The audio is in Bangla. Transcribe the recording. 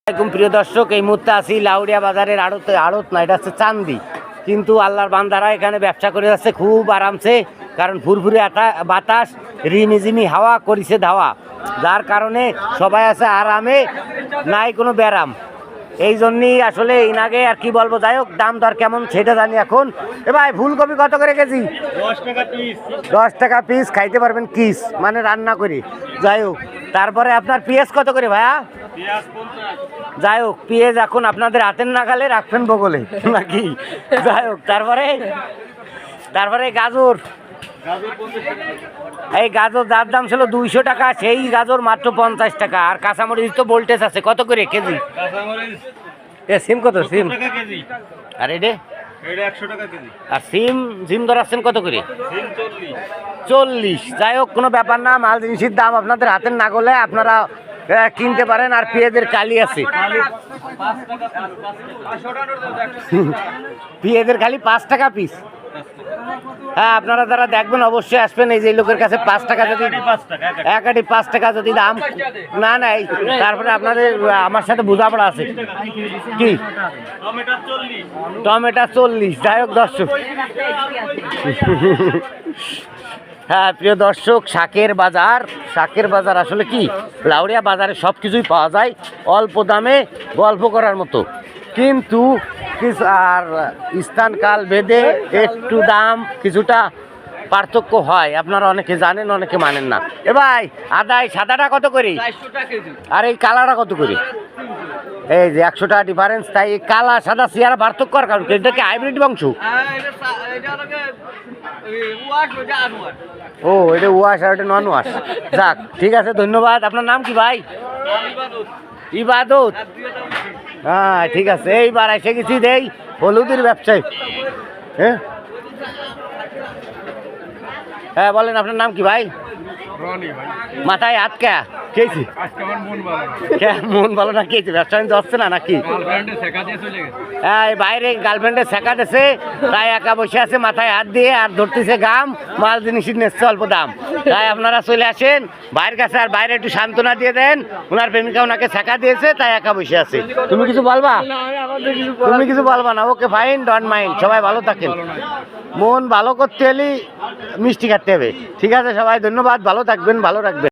প্রিয় দর্শক, এই মুহূর্তে আছি লাউড়িয়া বাজারের আড়ত না, এটা হচ্ছে চান্দি। কিন্তু আল্লাহর বান্দারা এখানে ব্যবসা করে যাচ্ছে খুব আরামসে, কারণ ফুরফুরে বাতাস, রিমিঝিমি হাওয়া করিছে ধাওয়া, যার কারণে সবাই আছে আরামে, নাই কোনো ব্যারাম। এই জন্যই আসলে ইনাগে আর কি বলবো, যাই হোক দাম দর কেমন সেটা জানি এখন। এ ভাই, ফুলকপি কত করে কেজি? 10 টাকা পিস। 10 টাকা পিস, খাইতে পারবেন কিস, মানে রান্না করে। যাই হোক, তারপরে আপনার পেঁয়াজ কত করে ভাইয়া? পেঁয়াজ 50। যাই হোক, পেঁয়াজ এখন আপনাদের হাতের নাগালে রাখবেন বগলে নাকি? যাই হোক, তারপরে গাজর। এই গাজর যার দাম ছিল 200 টাকা, সেই গাজর মাত্র 50 টাকা। আর কাঁচামরিচ তো ভোল্টেজ আছে, কত করে কেজি? এ সিম কত? সিম আর এটা 100 টাকা কেজি। আর সিম ধরাচ্ছেন কত করে? 40। যাই হোক, কোনো ব্যাপার না, মাল জিনিসের দাম আপনাদের হাতের নাগলে আপনারা কিনতে পারেন। আর পেঁয়াজের কালি আছে, পেঁয়াজের খালি 5 টাকা পিস। হ্যাঁ, আপনারা যারা দেখবেন অবশ্যই আসবেন। এই যে লোকের কাছে 5 টাকা যদি এক আটি 5 টাকা যদি দাম না নেয়, তারপরে আপনাদের আমার সাথে বোঝাপড়া আছে কি? টমেটো 40। যাই হোক দর্শক, হ্যাঁ প্রিয় দর্শক, শাকের বাজার আসলে কি, লাউড়িয়া বাজারে সব কিছুই পাওয়া যায় অল্প দামে, গল্প করার মতো। কিন্তু আর স্থানকাল ভেদে একটু দাম কিছুটা পার্থক্য হয়, আপনারা অনেকে জানেন, অনেকে মানেন না। এ ভাই, সাদাটা কত করে? আর এই কালাটা কত করে? এই যে 100 টাকা ডিফারেন্স। তাই এই কালা সাদা চেয়ারা পার্থক্য করার কারণ এটা কি হাইব্রিড বংশ? ও, এটা ওয়াশ আর এটা নন ওয়াশ। যাক, ঠিক আছে, ধন্যবাদ। আপনার নাম কি ভাই? ইবাদত। হ্যাঁ ঠিক আছে, এইবার এসে গেছি দেই হলুদের ব্যবসায়ী। হ্যাঁ বলেন, আপনার নাম কি ভাই? মাথায় হাত কে খেয়েছি? মন ভালো না খেয়েছি, ব্যবসা যাচ্ছে না নাকি? হ্যাঁ, বাইরে গার্লফ্রেন্ডের শেখা দিয়েছে, তাই একা বসে আছে মাথায় হাত দিয়ে, আর ধরতেছে গাম, মাল জিনিস নিচ্ছে অল্প দাম। তাই আপনারা চলে আসেন বাইরের কাছে, আর বাইরে একটু সান্ত্বনা দিয়ে দেন। ওনার প্রেমিকা ওনাকে শেখা দিয়েছে, তাই একা বসে আছে। তুমি কিছু বলবা? তুমি কিছু বলবা না? Okay fine, don't mind. সবাই ভালো থাকেন। মন ভালো করতে হলে মিষ্টি খাতে হবে। ঠিক আছে সবাই, ধন্যবাদ, ভালো থাকবেন, ভালো রাখবেন।